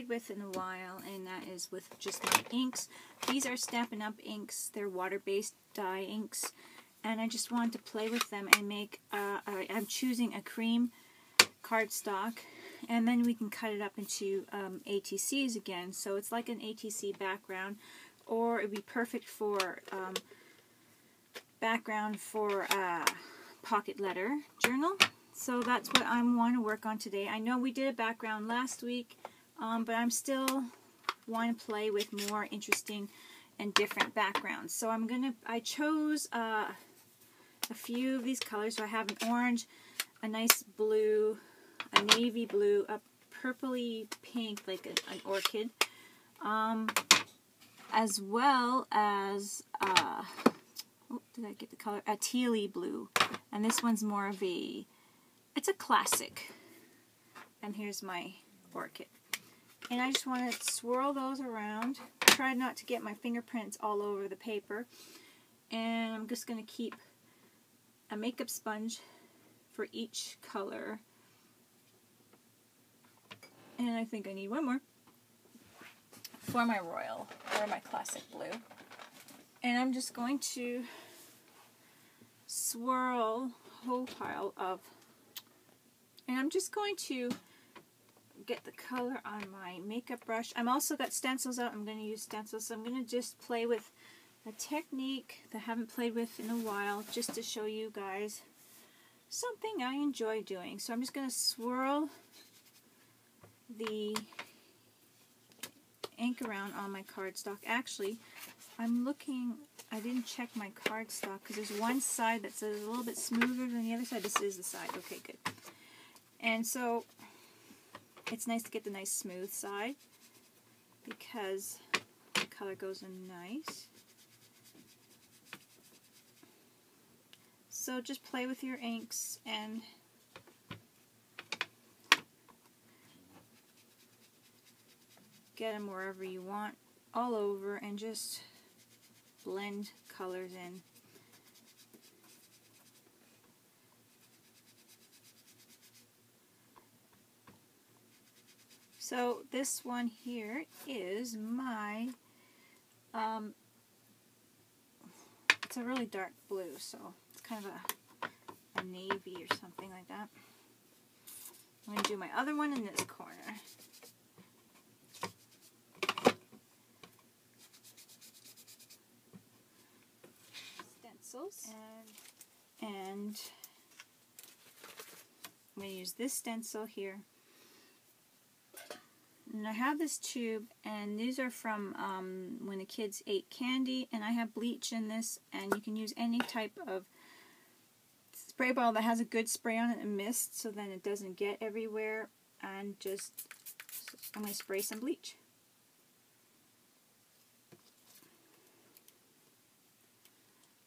played with in a while, and that is with just my inks. These are Stampin' Up! Inks. They're water-based dye inks, and I just wanted to play with them and make, I'm choosing a cream cardstock, and then we can cut it up into ATCs again. So it's like an ATC background, or it would be perfect for background for pocket letter journal. So that's what I want to work on today. I know we did a background last week, but I'm still want to play with more interesting and different backgrounds. So I chose a few of these colors. So I have an orange, a nice blue, a navy blue, a purpley pink like an orchid, as well as did I get the color? A tealy blue, and this one's more of a, it's a classic. And here's my orchid. And I just want to swirl those around. Try not to get my fingerprints all over the paper. And I'm just going to keep a makeup sponge for each color. And I think I need one more for my royal, or my classic blue. And I'm just going to swirl a whole pile of, and I'm just going to get the color on my makeup brush. I'm also got stencils out. I'm going to use stencils, so I'm going to just play with a technique that I haven't played with in a while, just to show you guys something I enjoy doing. So I'm just going to swirl the ink around on my cardstock. Actually, I'm looking, I didn't check my cardstock because there's one side that's a little bit smoother than the other side. This is the side. Okay, good. And so it's nice to get the nice smooth side because the color goes in nice. So just play with your inks and get them wherever you want, all over, and just blend colors in. So this one here is my, it's a really dark blue, so it's kind of a navy or something like that. I'm going to do my other one in this corner. Stencils, and I'm going to use this stencil here. And I have this tube, and these are from when the kids ate candy, and I have bleach in this, and you can use any type of spray bottle that has a good spray on it and mist, so then it doesn't get everywhere. And just, I'm going to spray some bleach.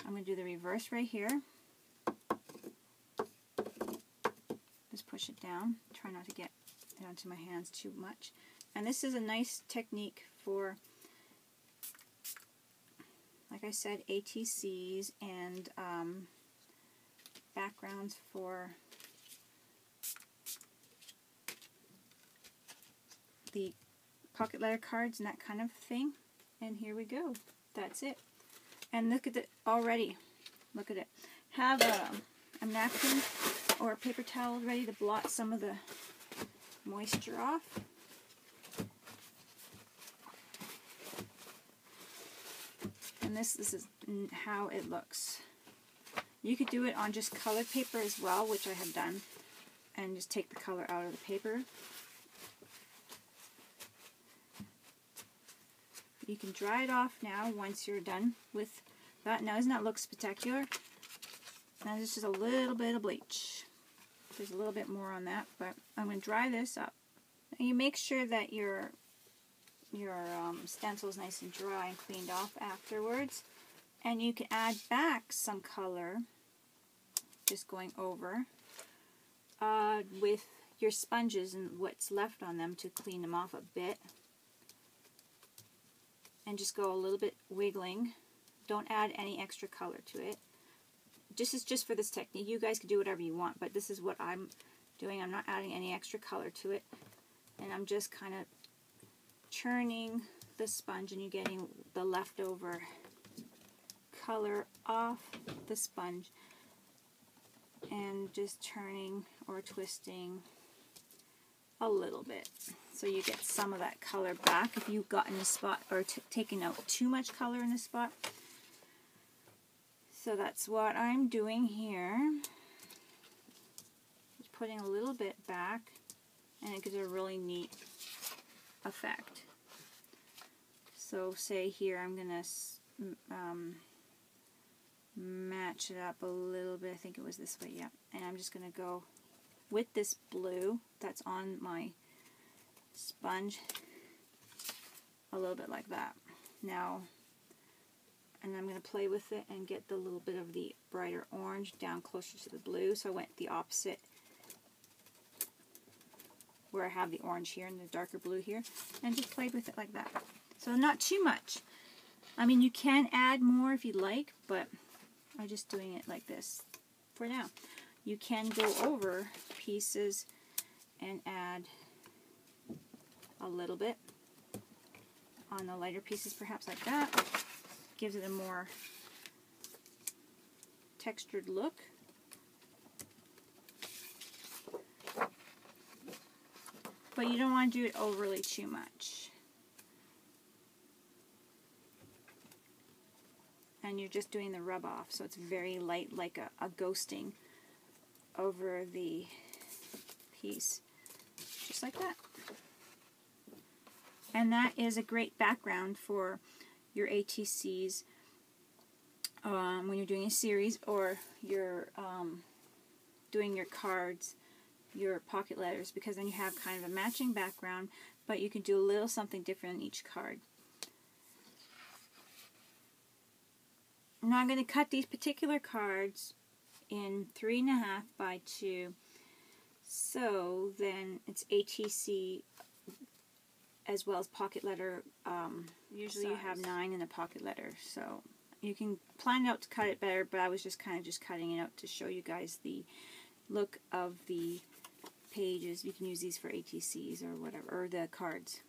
I'm going to do the reverse right here. Just push it down. Try not to get it onto my hands too much. And this is a nice technique for, like I said, ATCs and backgrounds for the pocket letter cards and that kind of thing. And here we go. That's it. And look at it already. Look at it. Have a napkin or a paper towel ready to blot some of the moisture off. And this is how it looks. You could do it on just colored paper as well, which I have done, and just take the color out of the paper. You can dry it off now once you're done with that. Now, doesn't that look spectacular? Now, this is just a little bit of bleach. There's a little bit more on that, but I'm going to dry this up. And you make sure that your stencil is nice and dry and cleaned off afterwards. And you can add back some color, just going over, with your sponges and what's left on them to clean them off a bit. And just go a little bit wiggling. Don't add any extra color to it. This is just for this technique. You guys can do whatever you want, but this is what I'm doing. I'm not adding any extra color to it. And I'm just kind of churning the sponge and you're getting the leftover color off the sponge, and just turning or twisting a little bit so you get some of that color back if you've gotten a spot or taken out too much color in a spot. So that's what I'm doing here. Just putting a little bit back, and it gives a really neat effect. So say here I'm going to match it up a little bit. I think it was this way, yeah. And I'm just going to go with this blue that's on my sponge a little bit like that. Now, and I'm going to play with it and get the little bit of the brighter orange down closer to the blue. So I went the opposite where I have the orange here and the darker blue here, and just played with it like that. So not too much. I mean, you can add more if you like, but I'm just doing it like this for now. You can go over pieces and add a little bit on the lighter pieces, perhaps like that. Gives it a more textured look. But you don't want to do it overly too much. And you're just doing the rub off, so it's very light, like a ghosting over the piece, just like that. And that is a great background for your ATCs when you're doing a series, or you're doing your cards, your pocket letters, because then you have kind of a matching background, but you can do a little something different on each card. Now I'm going to cut these particular cards in 3.5 by 2, so then it's ATC as well as pocket letter. Usually you have 9 in a pocket letter, so you can plan out to cut it better, but I was just kind of cutting it out to show you guys the look of the pages. You can use these for ATCs or whatever, or the cards.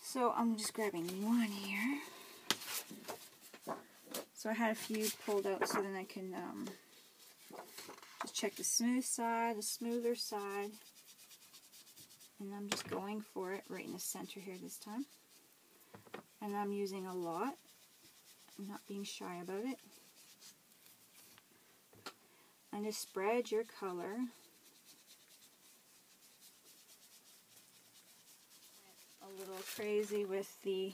So I'm just grabbing one here. So I had a few pulled out so then I can just check the smooth side, the smoother side. And I'm just going for it right in the center here this time. And I'm using a lot. I'm not being shy about it. And just spread your color. A little crazy with the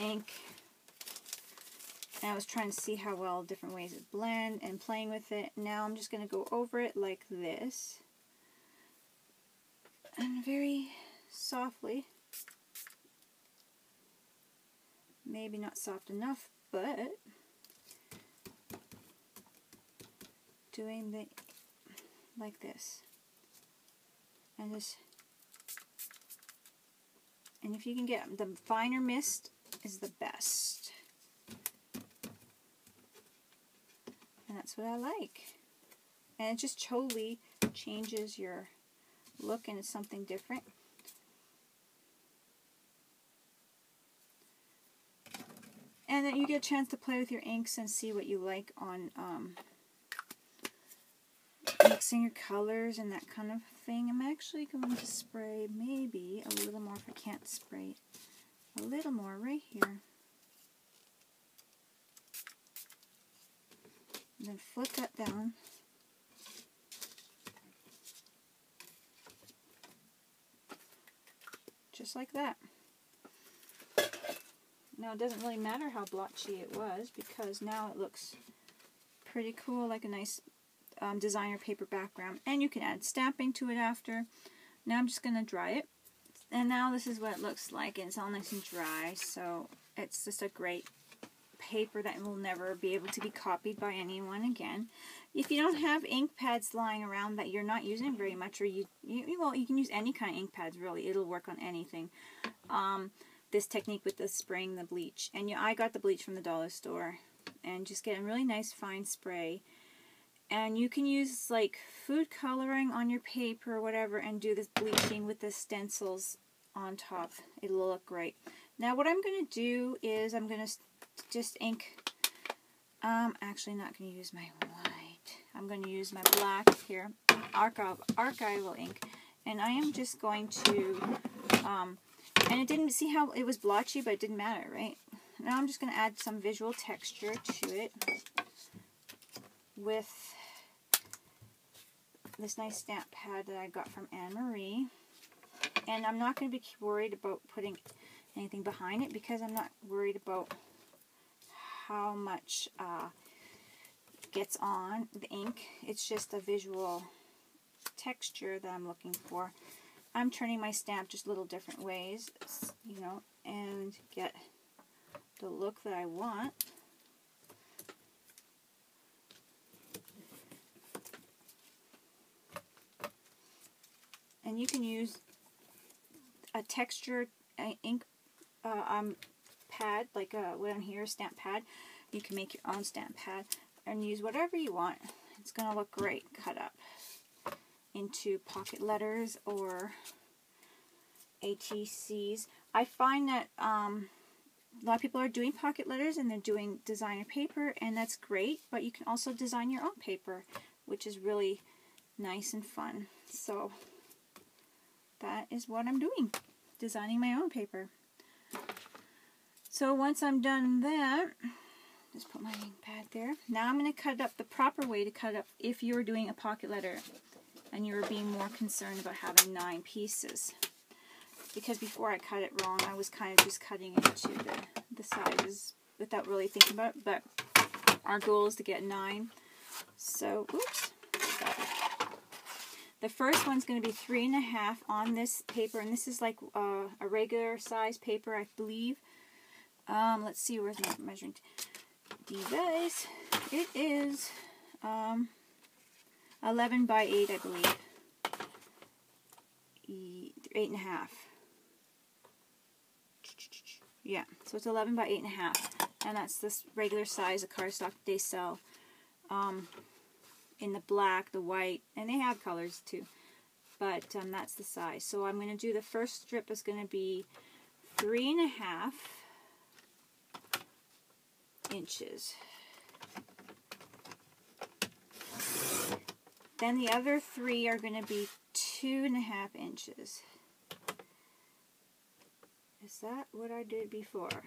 ink. And I was trying to see how well different ways it blend and playing with it. Now I'm just going to go over it like this. And very softly. Maybe not soft enough, but doing the like this. And just, and if you can get the finer mist is the best. And that's what I like. And it just totally changes your look, and it's something different. And then you get a chance to play with your inks and see what you like on mixing your colors and that kind of thing. I'm actually going to spray maybe a little more, if I can't spray a little more right here. And then flip that down. Just like that. Now it doesn't really matter how blotchy it was, because now it looks pretty cool, like a nice designer paper background. And you can add stamping to it after. Now I'm just going to dry it. And now this is what it looks like, and it's all nice and dry, so it's just a great paper that will never be able to be copied by anyone again. If you don't have ink pads lying around that you're not using very much, or well, you can use any kind of ink pads really. It'll work on anything. This technique with the spraying the bleach, and I got the bleach from the dollar store, and just get a really nice fine spray And you can use like food coloring on your paper or whatever and do this bleaching with the stencils on top. It'll look great. Now what I'm going to do is I'm going to just ink. Actually not going to use my white. I'm going to use my black here, archival ink. And I am just going to, and it didn't, see how it was blotchy, but it didn't matter, right? Now I'm just going to add some visual texture to it with this nice stamp pad that I got from Anne-Marie. And I'm not going to be worried about putting anything behind it because I'm not worried about how much gets on the ink. It's just a visual texture that I'm looking for. I'm turning my stamp just little different ways, you know, and get the look that I want. And you can use a texture ink pad, like what on here, stamp pad. You can make your own stamp pad and use whatever you want. It's going to look great cut up into pocket letters or ATCs. I find that a lot of people are doing pocket letters and they're doing designer paper, and that's great, but you can also design your own paper, which is really nice and fun. So that is what I'm doing, designing my own paper. So once I'm done that, just put my ink pad there. Now I'm going to cut it up the proper way to cut it up if you were doing a pocket letter and you were being more concerned about having 9 pieces. Because before I cut it wrong, I was kind of just cutting it to the sizes without really thinking about it. But our goal is to get 9. So, oops. The first one's going to be 3.5 on this paper, and this is like a regular size paper, I believe. Let's see, where's my measuring device? It is 11 by 8, I believe. 8.5. Yeah, so it's 11 by 8.5, and that's this regular size of cardstock they sell. In the black, the white, and they have colors too, but that's the size. So I'm going to do the first strip is going to be 3.5 inches. Then the other 3 are going to be 2.5 inches. Is that what I did before?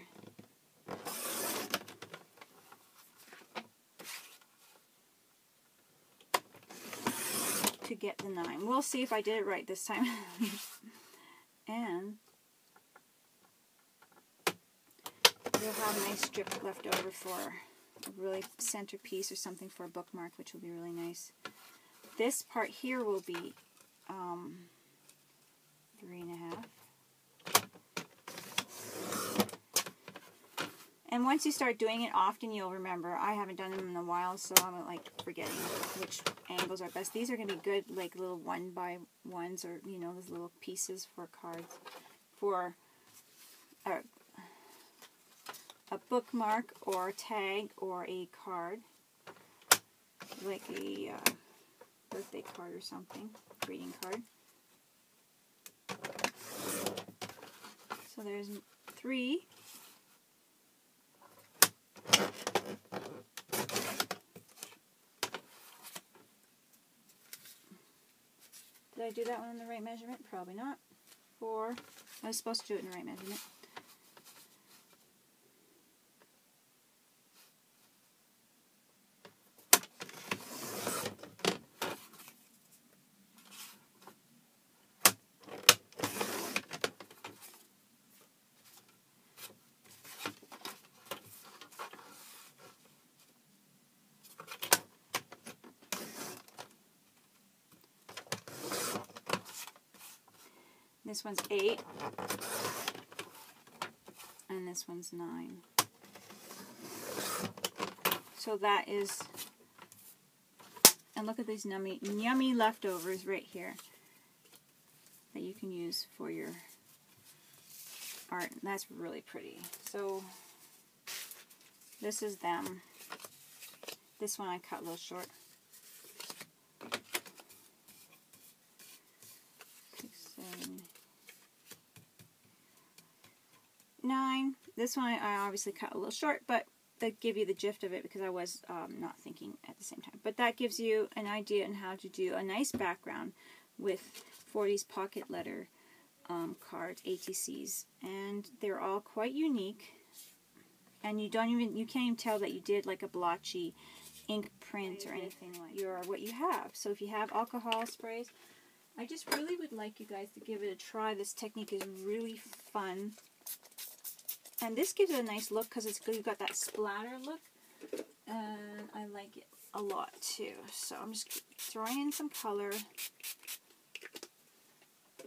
To get the 9. We'll see if I did it right this time. And you'll have a nice strip left over for a really centerpiece or something for a bookmark, which will be really nice. This part here will be 3.5. And once you start doing it often, you'll remember. I haven't done them in a while, so I'm like forgetting which angles are best. These are going to be good, like little 1x1s, or you know, those little pieces for cards, for a bookmark or a tag or a card, like a birthday card or something, greeting card. So there's 3. Did I do that one in the right measurement? Probably not. 4. I was supposed to do it in the right measurement. This one's 8, and this one's 9. So that is, and look at these yummy leftovers right here that you can use for your art. And that's really pretty. So this is them. This one I cut a little short. 9. This one I obviously cut a little short, but that give you the gist of it because I was not thinking at the same time. But that gives you an idea on how to do a nice background for these pocket letter cards, ATCs, and they're all quite unique. And you can't even tell that you did like a blotchy ink print or anything like what you have. So if you have alcohol sprays, I just really would like you guys to give it a try. This technique is really fun. And this gives it a nice look because you've got that splatter look. And I like it a lot too. So I'm just throwing in some color.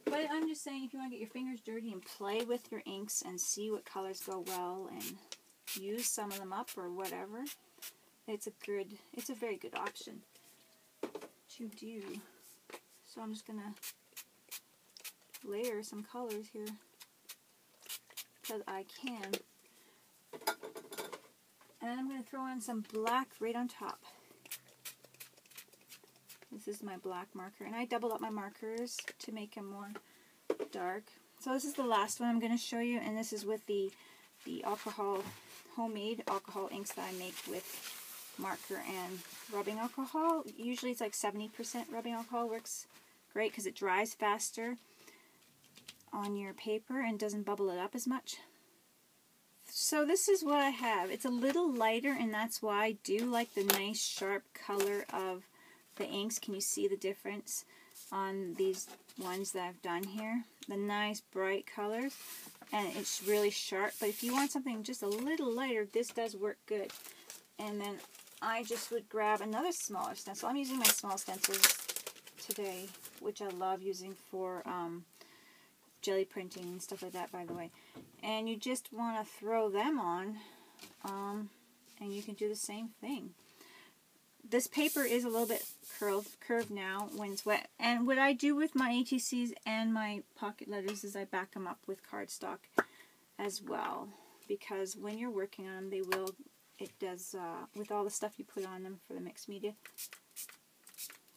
But I'm just saying, if you want to get your fingers dirty and play with your inks and see what colors go well and use some of them up or whatever, it's a very good option to do. So I'm just going to layer some colors here because I can. And I'm going to throw in some black right on top. This is my black marker, and I doubled up my markers to make them more dark. So this is the last one I'm going to show you, and this is with the homemade alcohol inks that I make with marker and rubbing alcohol. Usually it's like 70% rubbing alcohol. Works great because it dries faster on your paper and doesn't bubble it up as much. So this is what I have. It's a little lighter, and that's why I do like the nice sharp color of the inks. Can you see the difference on these ones that I've done here? The nice bright colors, and it's really sharp. But if you want something just a little lighter, this does work good. And then I just would grab another smaller stencil. I'm using my small stencils today, which I love using for jelly printing and stuff like that, by the way. And you just want to throw them on, and you can do the same thing. This paper is a little bit curved now when it's wet. And what I do with my ATCs and my pocket letters is I back them up with cardstock as well. Because when you're working on them, it does, with all the stuff you put on them for the mixed media,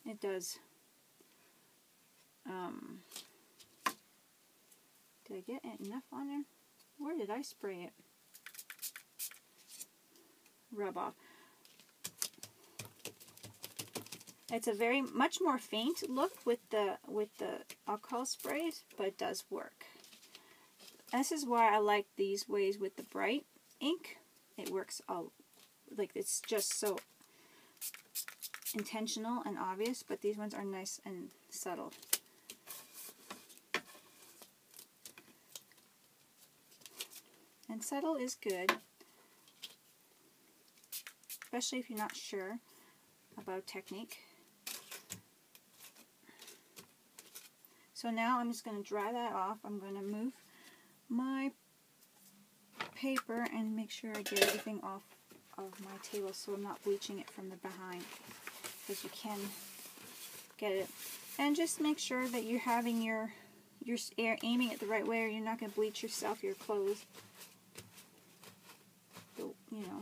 it does, did I get enough on there? Where did I spray it? Rub off. It's a much more faint look with the alcohol sprays, but it does work. This is why I like these ways with the bright ink. It works like it's just so intentional and obvious, but these ones are nice and subtle. And subtle is good, especially if you're not sure about technique. So now I'm just going to dry that off. I'm going to move my paper and make sure I get everything off of my table so I'm not bleaching it from the behind, because you can get it. And just make sure that you're having you're aiming it the right way, or you're not going to bleach yourself, your clothes. So, you know.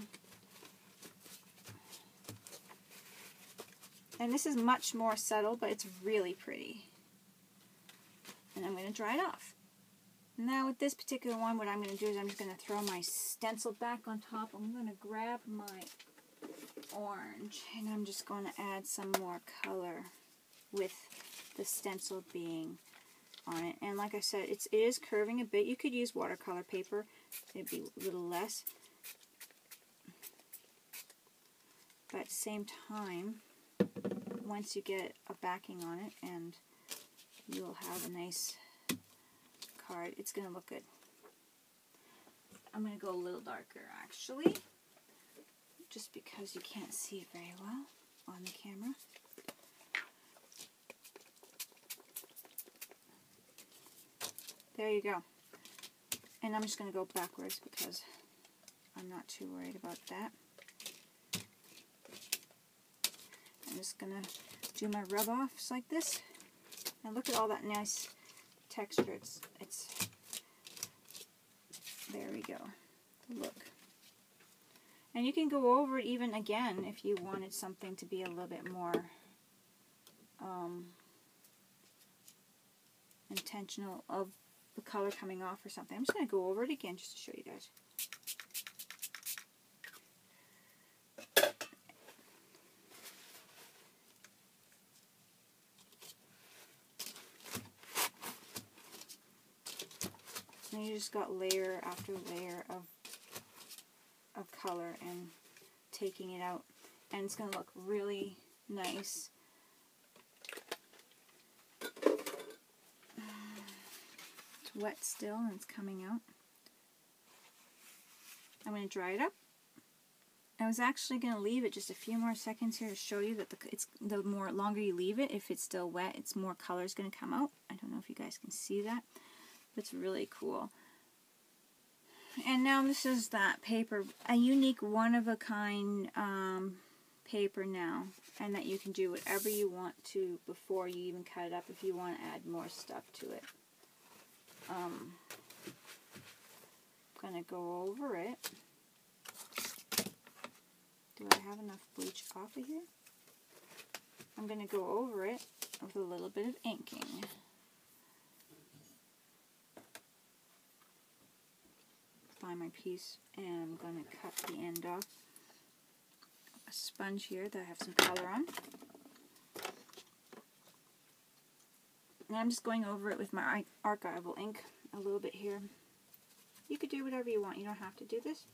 And this is much more subtle, but it's really pretty. And I'm going to dry it off. Now with this particular one, what I'm going to do is I'm just going to throw my stencil back on top. I'm going to grab my orange, and I'm just going to add some more color with the stencil being on it. And like I said, it is curving a bit. You could use watercolor paper. It'd be a little less. But at the same time, once you get a backing on it, and you'll have a nice card, it's going to look good. I'm going to go a little darker actually, just because you can't see it very well on the camera. There you go. And I'm just going to go backwards because I'm not too worried about that. I'm just going to do my rub-offs like this. And look at all that nice texture. It's there we go. Look. And you can go over it even again if you wanted something to be a little bit more intentional of the color coming off or something. I'm just going to go over it again just to show you guys. And you just got layer after layer of color and taking it out, and it's going to look really nice. It's wet still and it's coming out. I'm going to dry it up. I was actually going to leave it just a few more seconds here to show you that the more longer you leave it, if it's still wet, it's more color is going to come out. I don't know if you guys can see that. It's really cool. And now this is that paper, a unique one-of-a-kind paper now, and that you can do whatever you want to before you even cut it up if you want to add more stuff to it. I'm going to go over it. Do I have enough bleach off of here? I'm going to go over it with a little bit of inking. Find my piece, and I'm going to cut the end off. A sponge here that I have some color on. And I'm just going over it with my archival ink a little bit here. You could do whatever you want. You don't have to do this.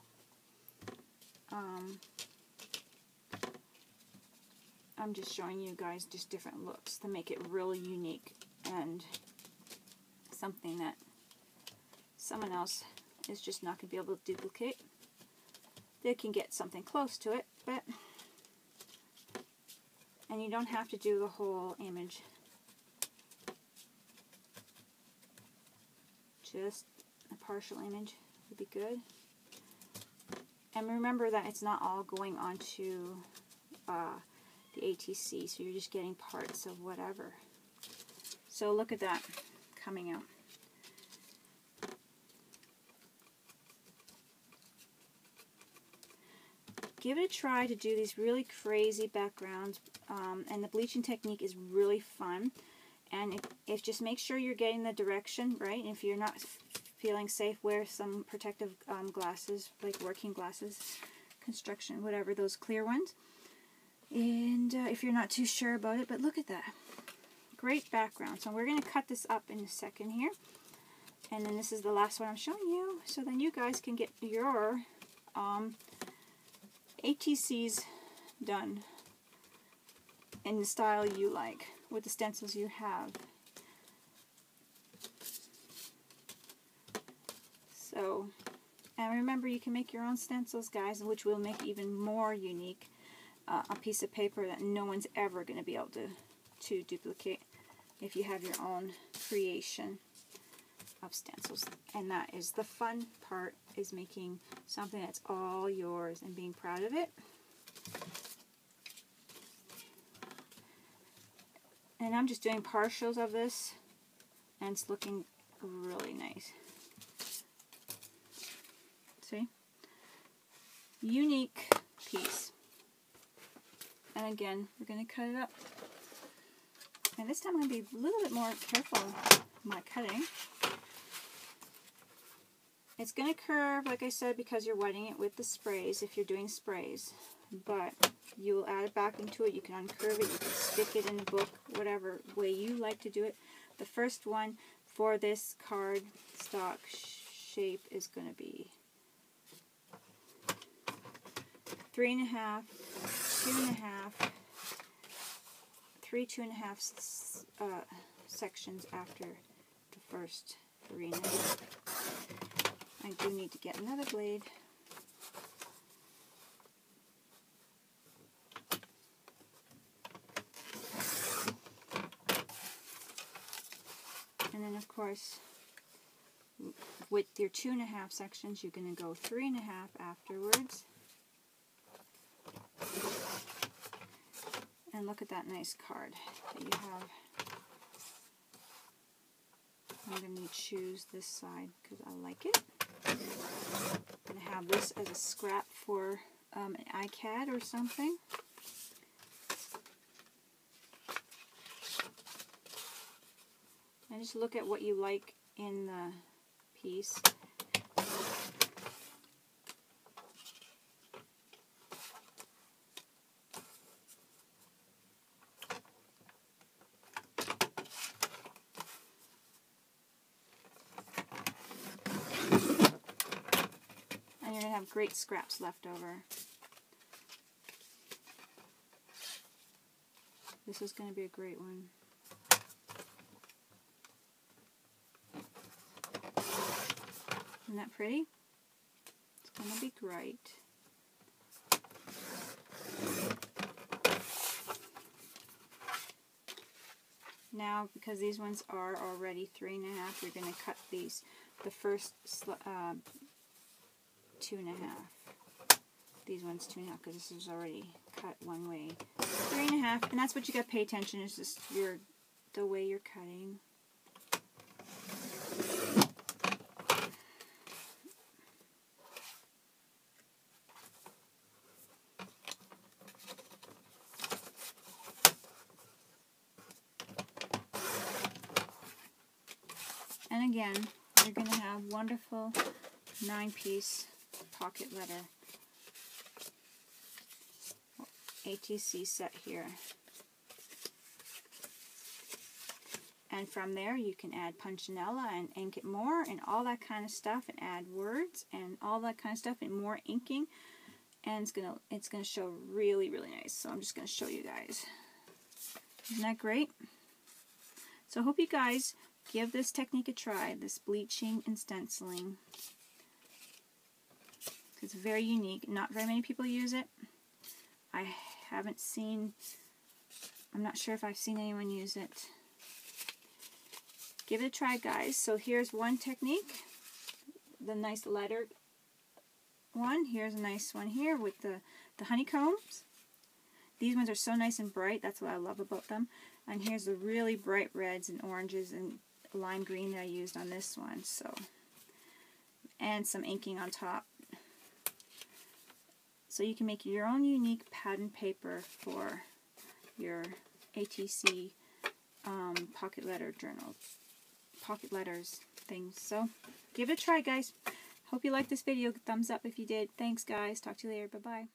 I'm just showing you guys just different looks to make it really unique and something that someone else is just not going to be able to duplicate. They can get something close to it, but and you don't have to do the whole image. Just a partial image would be good. And remember that it's not all going onto the ATC, so you're just getting parts of whatever. So look at that coming out. Give it a try to do these really crazy backgrounds, and the bleaching technique is really fun. And if just make sure you're getting the direction right. And if you're not feeling safe, wear some protective glasses, like working glasses, construction, whatever, those clear ones. And if you're not too sure about it, but look at that. Great background. So we're going to cut this up in a second here. And then this is the last one I'm showing you. So then you guys can get your ATCs done in the style you like with the stencils you have. So, and remember, you can make your own stencils, guys, which will make even more unique a piece of paper that no one's ever going to be able to duplicate if you have your own creation of stencils. And that is the fun part, is making something that's all yours and being proud of it. And I'm just doing partials of this, and it's looking really nice. See? Unique piece. And again, we're going to cut it up. And this time I'm going to be a little bit more careful with my cutting. It's going to curve, like I said, because you're wetting it with the sprays, if you're doing sprays. But you will add it back into it. You can uncurve it. You can stick it in the book, whatever way you like to do it. The first one for this card stock shape is going to be 3.5, 2.5, 3 2.5 sections after the first 3.5. I do need to get another blade. And then, of course, with your 2.5 sections, you're going to go 3.5 afterwards. And look at that nice card that you have. I'm going to choose this side because I like it. I'm going to have this as a scrap for an iCAD or something. And just look at what you like in the piece. And you're going to have great scraps left over. This is going to be a great one. Isn't that pretty? It's going to be great. Now, because these ones are already 3.5, we're going to cut these, the first 2.5. These ones 2.5, because this is already cut one way. 3.5, and that's what you got to pay attention, is just the way you're cutting. And again, you're going to have wonderful 9-piece pocket letter ATC set here. And from there you can add punchinella and ink it more and all that kind of stuff, and add words and all that kind of stuff and more inking, and it's gonna show really, really nice. So I'm just gonna show you guys. Isn't that great? So I hope you guys give this technique a try, this bleaching and stenciling. It's very unique. Not very many people use it. I haven't seen, I'm not sure if I've seen anyone use it. Give it a try, guys. So here's one technique, the nice letter one. Here's a nice one here with the honeycombs. These ones are so nice and bright. That's what I love about them. And here's the really bright reds and oranges and lime green that I used on this one. So, and some inking on top. So you can make your own unique pattern paper for your ATC pocket letter journal, pocket letters things. So give it a try, guys. Hope you liked this video. Thumbs up if you did. Thanks, guys. Talk to you later. Bye-bye.